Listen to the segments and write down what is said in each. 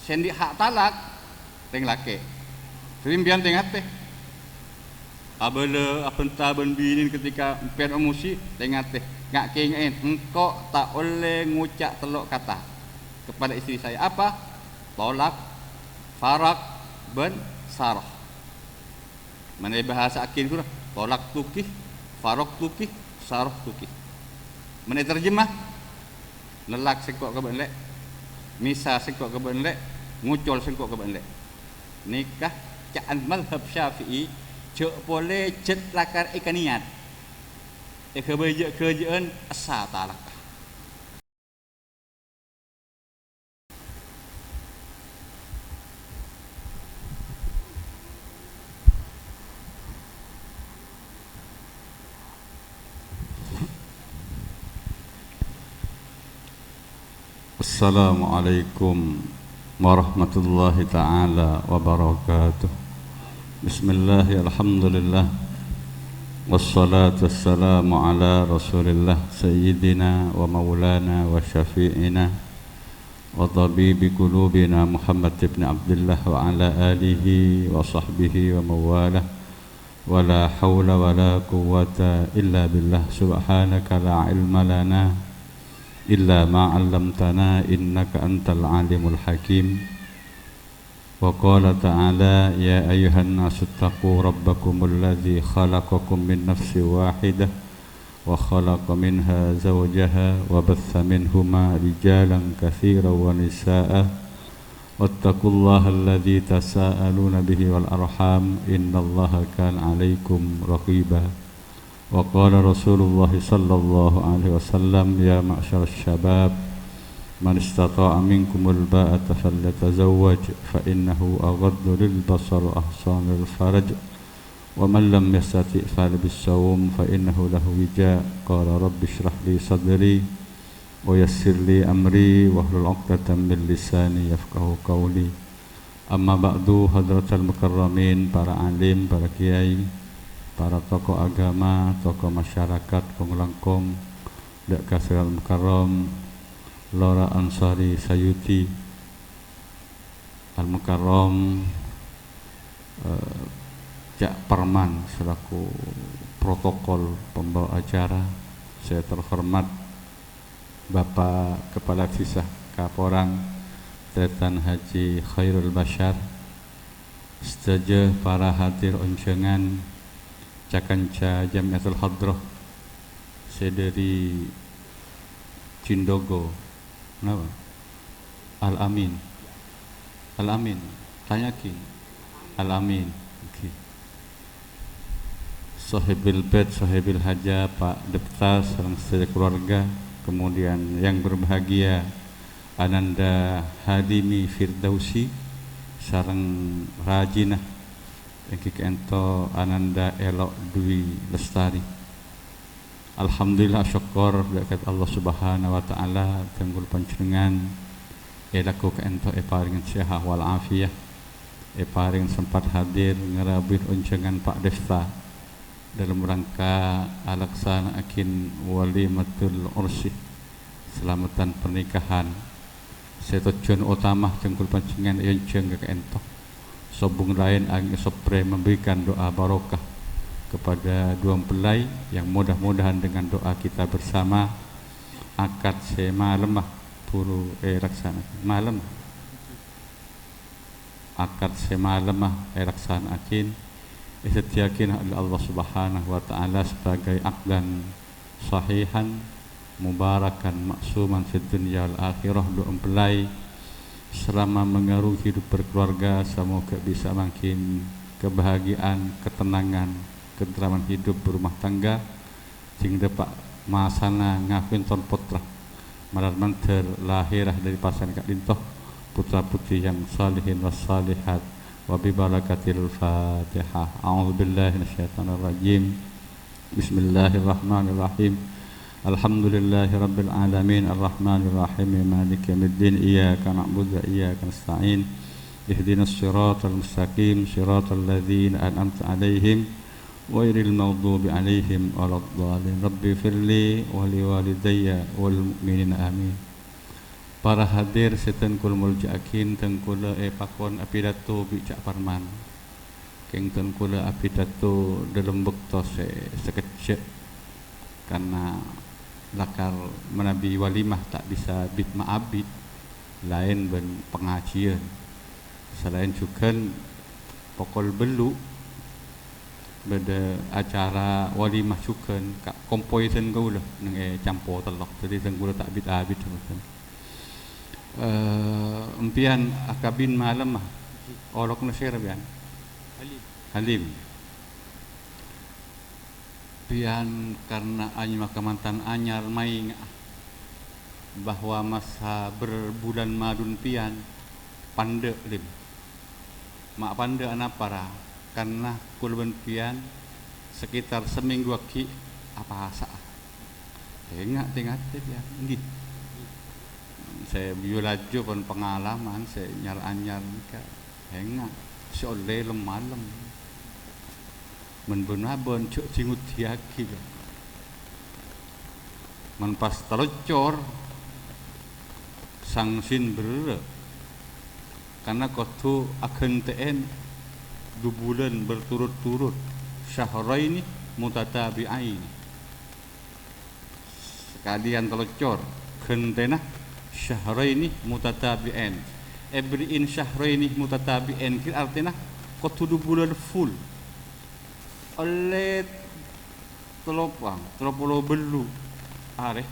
sendi hak talak teng laki rimbian teng teh abele apenta ben binin ketika pian emosi teng teh ngak kengen engkau tak boleh ngucap telok kata kepada istri saya apa tolak farak ben sarah mana bahasa akhir itu tolak tukih farok tukih sarah tukih mana terjemah lelak sengkok ke benlek misa sengkok ke benlek ngucol sengkok ke benlek nikah caan mazhab Syafi'i cek boleh cet lakar ikaniat kerjaan asa talak Assalamualaikum warahmatullahi ta'ala wabarakatuh. Bismillahirrahmanirrahim. Alhamdulillah wassalatu wassalamu ala rasulillah sayyidina wa maulana wa syafi'ina wa tabibi qulubina Muhammad ibn Abdullah wa ala alihi wa sahbihi wa mawalah wa la hawla wa la quwwata illa billah subhanaka la ilma lana illa ma 'allamtana innaka antal alimul hakim wa qala ta'ala ya ayyuhan nasu taqu rabbakumul ladzi khalaqakum min nafsin wahidah wa khalaqa minha zawjaha wa batha minhuma rijalan katsiran wa nisaa'a wattaqullaha alladzi tasaaluna bihi wal arham innallaha kana 'alaikum raqiba. Wa qala Rasulullah sallallahu alaihi wasallam ya ma'syar syabab man istata'a minkumul ba'ata falyatazawwaj fa innahu aghaddu lil basar wa ahsanu lil faraj wa man lam yastati' falbis-sawm fa innahu lahu wija. Qala rabbi shrah li sadri wa yassir li amri wahlul 'uqdatam min lisani yafqahu qawli. Amma ba'du, hadratal mukarramin, para alim, para kiai, para tokoh agama, tokoh masyarakat, pengelangkong, Dak Kasral Mukarram, Lora Ansari Sayuti, Al-Mukarram, Cak Parman selaku protokol pembawa acara, saya terhormat Bapak Kepala Fisah Kaporang Tretan Haji Khairul Bashar, setuju para hadir undangan Cakanca Jamiatul Hadrah, saya dari Cindogo, kenapa? Al-Amin, Al-Amin, tanyakin, Al-Amin, okay. Sahibil Bait, Sahibil Haja, Pak Depta, serang seluruh keluarga, kemudian yang berbahagia Ananda Hadimi Firdausi, sarang Rajinah, Eki ento Ananda Elok Dwi Lestari. Alhamdulillah syukur dekat Allah Subhanahu wa taala tenggul panjenengan elaku ke ento paring sehat wal afiah, paring sempat hadir ngerabih unjangan Pak Desta dalam rangka alaksana akin walimatul ursi, selamatan pernikahan. Tujuan utama tenggul panjenengan yang jeng ke ento sobung lain angin sopre memberikan doa barokah kepada dua mempelai yang mudah-mudahan dengan doa kita bersama akad semalam puru laksana malam akad semalam laksana akin setiakin Allah Subhanahu wa taala sebagai akdan sahihan mubarakan maksuman fid dunya wal akhirah. Dua mempelai selama mengaruh hidup berkeluarga semoga bisa makin kebahagiaan, ketenangan, keteraman hidup berumah tangga sehingga dapat masana ngakuin ton putra marar manter lahirah dari pasangan kak lintoh putra putri yang salihin was salihat wa bi barakatil Fatihah. A'udzubillahi minasyaitonir rajim. Bismillahirrahmanirrahim. Alhamdulillahi rabbil alamin arrahmanir rahim maliki yaumiddin iyyaka na'budu wa iyyaka nasta'in ihdinas siratal mustaqim siratal ladzina an'amta 'alaihim ghairil maghdubi 'alaihim waladdallin rabbi firli wa liwalidayya wal mu'minina amin. Para hadir setengkul muljakin tengkula pakon apidato bijak parman. Keng tengkula apidato dalam bekto sekecek karena lakar menabi walimah tak bisa bit ma'abid lain ben pengajian selain juga pokol belu beda acara walimah juga kompoisen kau lah neng campur telok jadi tengkula tak bit abid empian akabin malam mah olok nasir bian Halim pian karena anyu makamantan anyar maing bahwa masa berbulan madun pian pande lim mak pande anapara karena kulban pian sekitar seminggu aki apa asa tengah pian nggih saya biolaju pun pengalaman saya nyar anyar nika enggak seoleh malam menbenabon cuk cingut diaki man pas telocor sangsin ber karena kotu akan TN 2 bulan berturut-turut syahraini mutatabi'ain sekalian telocor kentena syahraini mutatabi'ain every syahraini mutatabi'ain artinya kotu 2 bulan full oleh telopang teropolo belu are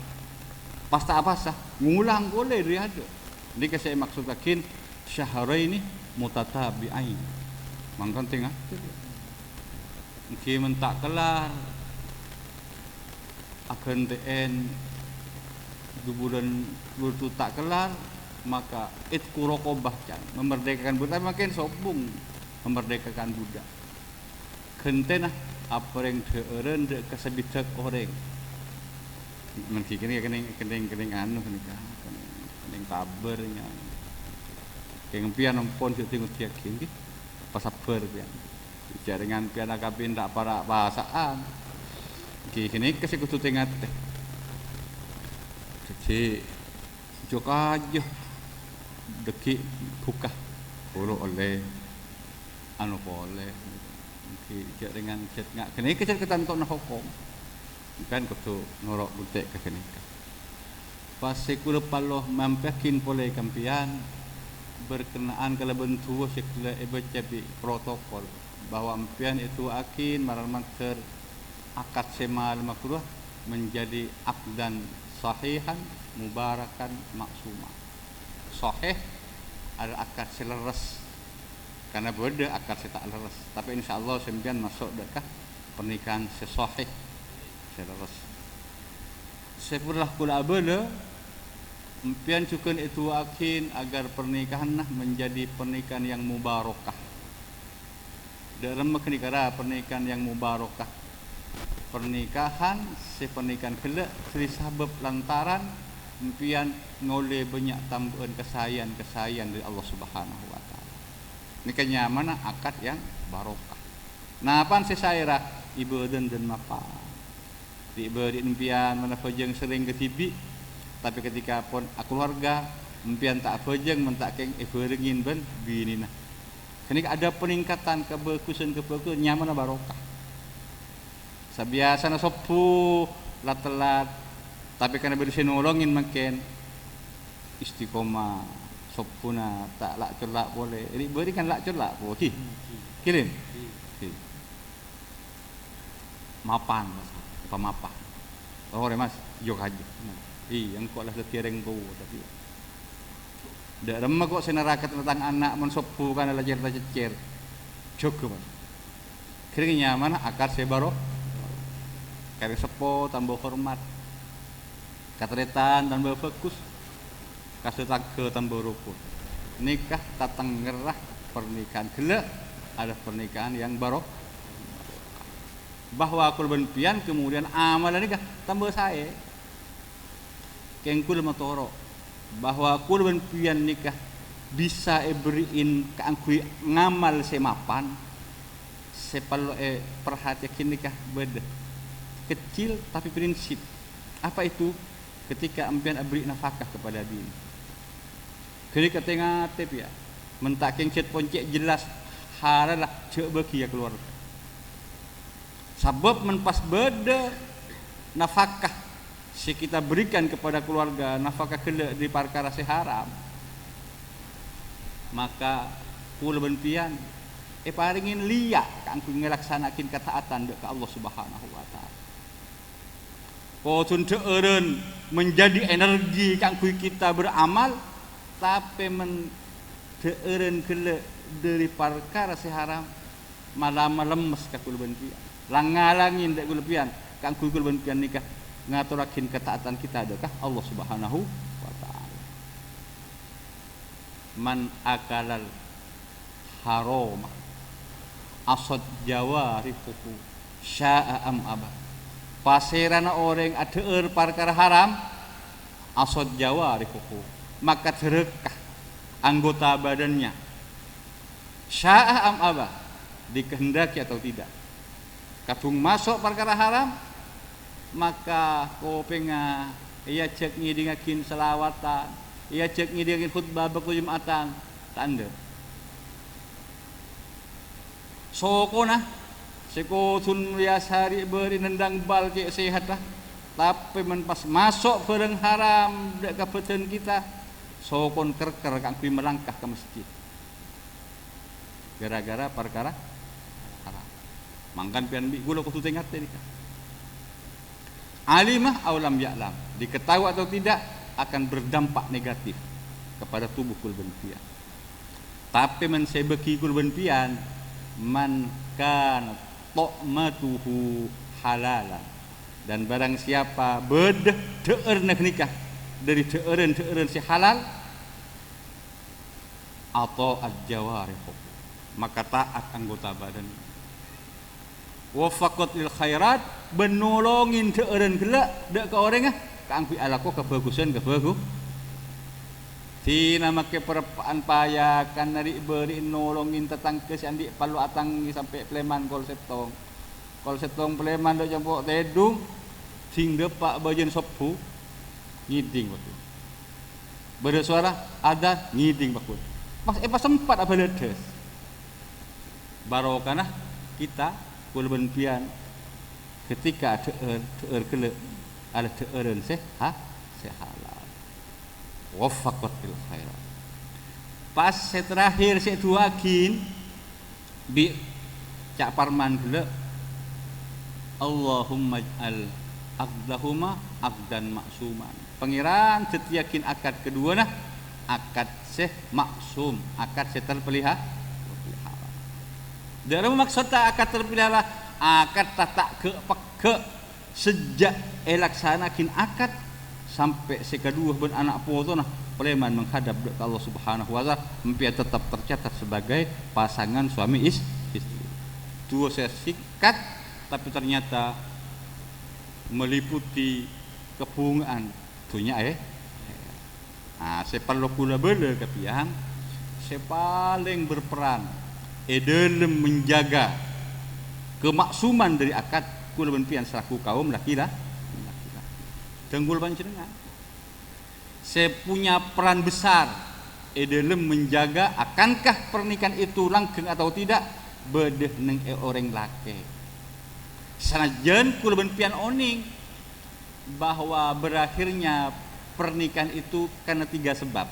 pas tak apa sah ngulang boleh dia ada ini saya maksudkan syahraini mutatabi'ain mangkan tengah mungkin mentak kelar akan TN 2 bulan itu tak kelar maka itku rokobah kan memerdekakan budak makin sobung memerdekakan budak kentenah apa yang teeren de kasabitak orang mungkin kening anu kening tabernya keng pian ampun tengok tiak kini pas sabar pian jaringan pian akabin tak para bahasaan kini kasih kutu tengah teh jadi jok aja deki buka puluh oleh anu boleh Cik dengan cik ngak kena kecil ketan tok nak hukum kan kutu ngorok butek ke kene pas sekula paloh mampekin pole kampian berkenaan kalau bentuk sekula baca protokol bahwa ampian itu akin maramaker akad semal makruh menjadi akdan sahihan mubarakan maksumah sahih ada akad seleres karena beda akad saya tak leres tapi insyaallah sembian masuk dekat pernikahan sesahih seleres sepulah kula abala empian cukup itu akin agar pernikahan nah menjadi pernikahan yang mubarakah dalam negara pernikahan yang mubarakah pernikahan pernikahan kelak sebab lantaran empian ngoleh banyak tambahan kesayangan dari Allah Subhanahu wa taala ini kenyamanan akad yang barokah. Nah, pan sesairah ibadan dan mapa. Di ibadat impian mana pejeng sering ketibi, tapi ketika pun keluarga impian tak pejeng mentak keng ibarengin ben binina. Kenika ada peningkatan kebagusan nyaman barokah. Sabiasa na sopu lat-lat, tapi karena berusaha nolongin makin istiqomah. Sopuna tak lak celak boleh. Ini beri kan lak celak boleh. Kirim. Mapan mas. Apa mapan? Oh mas, jok aja. Yang kok lah setireng kau tapi. Dak remah kok senerakat tentang anak mensopu kan lajar cecer. Jok mas. Keringnya mana akar sebaro. Kari sepo tambah hormat. Katretan tambah fokus. Kasih ke tambah rukun nikah tatang ngerah pernikahan gelak ada pernikahan yang barok bahwa kurban pian kemudian amalan nikah tambah saya kengkul motoro bahwa kurban pian nikah bisa beriin keangkui ngamal semapan sepalo perhatian nikah beda kecil tapi prinsip apa itu ketika ampian beri nafkah kepada diri Kali kata ngatip ya. Mentaking cet poncek jelas haralah cek bagi ya keluarga. Sebab menpas beda nafkah si kita berikan kepada keluarga, nafkah kele di perkara si haram. Maka kula benpian paringin liya kanggo ngelaksanakeun ketaatan ke Allah Subhanahu wa taala. Kocun eureun menjadi energi kanggo kita beramal tapi men eureun kele dari perkara si haram malah melemes ka kula benpian. Langalangin dek kula pian kanggo kula benpian nikah ngaturakeun ketaatan kita adakah Allah Subhanahu wa taala. Man akalal haram asad jawarifuhu sya'a am aba. Pasirana orang adeur perkara haram asad jawarifuhu maka cerekah anggota badannya sya'a am aba dikehendaki atau tidak. Kadung masuk perkara haram maka kopenga ia cek ngidingakin selawatan, ia cek ngidingakin khutbah baku Jumatan tanda sokona sekotun biasari beri nendang bal ke sehat lah tapi menpas masuk barang haram dek kapeten kita sokon kerker kangkui melangkah ke masjid gara-gara perkara haram mangkan pian bi gula kutu tengat tadi alimah aulam ya'lam diketahui atau tidak akan berdampak negatif kepada tubuh kulban pian. Tapi men sebeki kulban pian man kan tu'matuhu halalan dan barang siapa bedah deur nikah dari deureun si halal atau ad-jawarih maka taat anggota badan wa faqatil khairat benolongin deureun geula dek ka orangah kanggo alako kebagusan tina make perepaan payakan nari beri nolongin tetangga si andi palu atang sampai Pleman kol setong Pleman do campur tedung sing depak bagian sopu ngiding waktu bersuara ada ngiding bakul pas sempat apa ledes barokana kita kulben pian ketika deur kele ada deureun halal wafaqat bil khairat pas terakhir se duagin bi cak parman gele Allahumma ij'al aqdahuma aqdan maksuman pangeran tetiakin akad kedua nah akad seh maksum akad se terpelihara dalam maksud tak akad terpelihara akad tak ke sejak laksanakin akad sampai sekadua ben anak putu nah Pleman menghadap ke Allah Subhanahu wa taala mempia tetap tercatat sebagai pasangan suami istri. Dua sikat tapi ternyata meliputi kebungaan dunia saya perlu kula bela kepian saya paling berperan dalam menjaga kemaksuman dari akad kula benpian selaku kaum laki-laki tenggul panjenengan saya punya peran besar dalam menjaga akankah pernikahan itu langgeng atau tidak bedeh neng orang laki sanajan kula benpian oning bahwa berakhirnya pernikahan itu karena 3 sebab.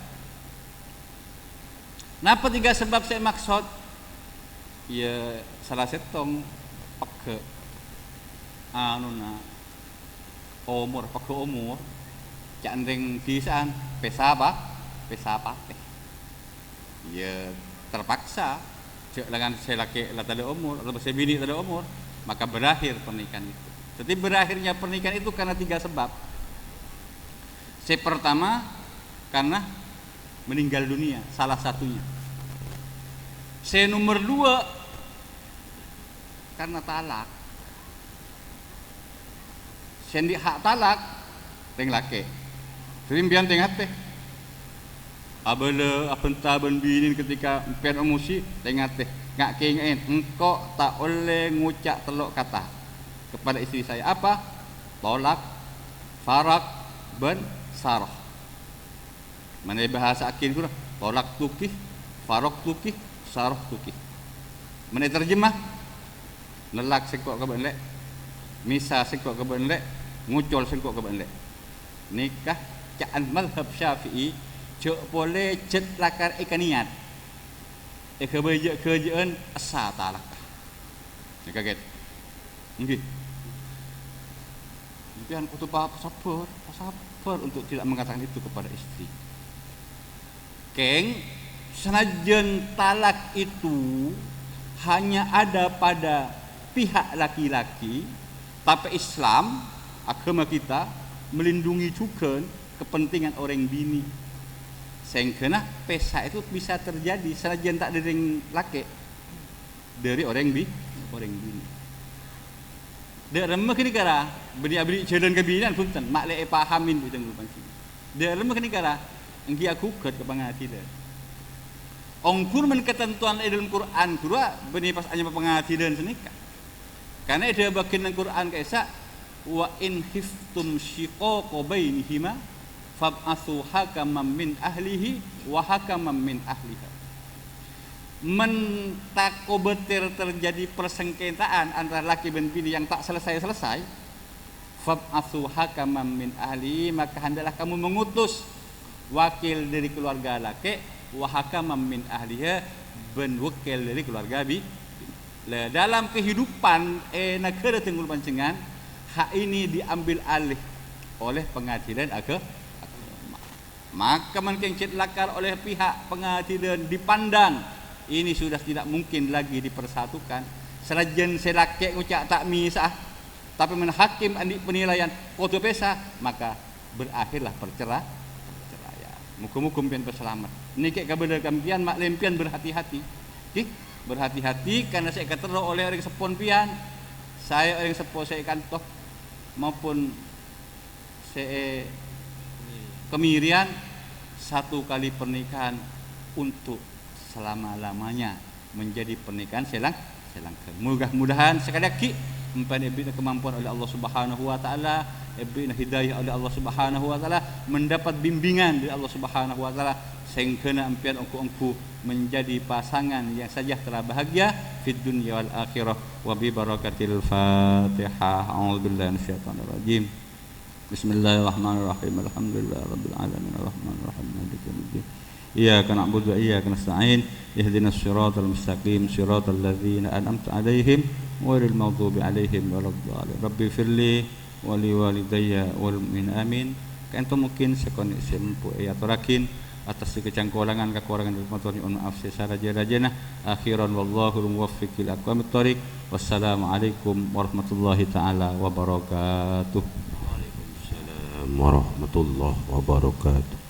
Napa 3 sebab saya maksud? Ya salah setong peke umur candeng pisan pesapa ya terpaksa cek dengan saya laki tada umur atau saya bini tada umur maka berakhir pernikahan itu. Jadi berakhirnya pernikahan itu karena 3 sebab. Yang pertama karena meninggal dunia salah satunya. Yang nomor 2 karena talak. Sendi hak talak teng laki. Rimpian teng teh. Abele apenta ben binin ketika empian emosi teng teh. Ngak kengin engkau tak boleh ngucap telok kata kepada istri saya apa? Tolak, farak, ben sarah. Mana bahasa akin kurang tolak tukih, farok tukih, saroh tukih. Mana terjemah? Nelak sengkok ke benlek, misa sengkok ke benlek, ngucol sengkok ke benlek. Nikah caan mazhab Syafi'i cek boleh cet lakar ikaniat. Kerjaan asa talak. Ni kaget. Nggih. Impian kutu sabar untuk tidak mengatakan itu kepada istri. Keng, senajan talak itu hanya ada pada pihak laki-laki, tapi Islam, agama kita melindungi juga kepentingan orang bini. Sehingga pesa itu bisa terjadi senajan tak dari laki, dari orang bini. Dia remeh ke negara, beri jalan kebinan punten, mak lek pahamin itu ngulupan sini. Dia remeh ke negara, engki aku ke pengadilan. Ongkur men ketentuan dalam Quran kurang beni pas hanya pengadilan senika. Karena dia bagian Al-Quran kaisa wa in khiftum shiqaqa bainihima fab'atsu hakaman min ahlihi wa hakaman min ahliha. Mentakobetir terjadi persengketaan antara laki dan bini yang tak selesai, fab'atsu hakaman min ahlihi, maka hendaklah kamu mengutus wakil dari keluarga laki wa hakaman min ahliha, ben wakil dari keluarga bini. Dalam kehidupan negara Tenggul Pancengan, hak ini diambil alih oleh pengadilan agama. Maka mengkencet lakar oleh pihak pengadilan dipandang ini sudah tidak mungkin lagi dipersatukan. Senajan selakek ucap tak misah, tapi menhakim andik penilaian koto pesa, maka berakhirlah perceraian. Muka-muka pian berselamat. Nikik kabar kampian mak lempian berhati-hati. Berhati-hati karena saya keterok oleh orang sepon pian, saya orang sepon saya kantor maupun saya kemirian satu kali pernikahan untuk selama-lamanya menjadi pernikahan selang. Mudah-mudahan sekali lagi empan ibina kemampuan oleh Allah Subhanahu wa taala, ibina hidayah oleh Allah Subhanahu wa taala, mendapat bimbingan dari Allah Subhanahu wa taala sehingga ampian engku menjadi pasangan yang sejahtera bahagia fid dunya wal akhirah wa bi barakatil Fatihah. A'udzubillahi minasyaitonir rajim. Bismillahirrahmanirrahim. Alhamdulillahirabbil alamin arrahmanir rahim maliki yaumiddin. Iyyaka na'budu wa iyyaka nasta'in. Ihdinas siratal mustaqim siratal ladzina an'amta 'alaihim ghairil maghdubi 'alaihim waladdallin. Rabbi firli wa li walidayya wal mu'min amin. Kanto mungkin sekoni sempu ya turakin atas kecangkolangan kekurangan dan motornya maaf secara rajana akhiran wallahu muwaffiqil aqwamit thoriq. Wassalamualaikum warahmatullahi taala wabarakatuh. Waalaikumsalam warahmatullahi wabarakatuh.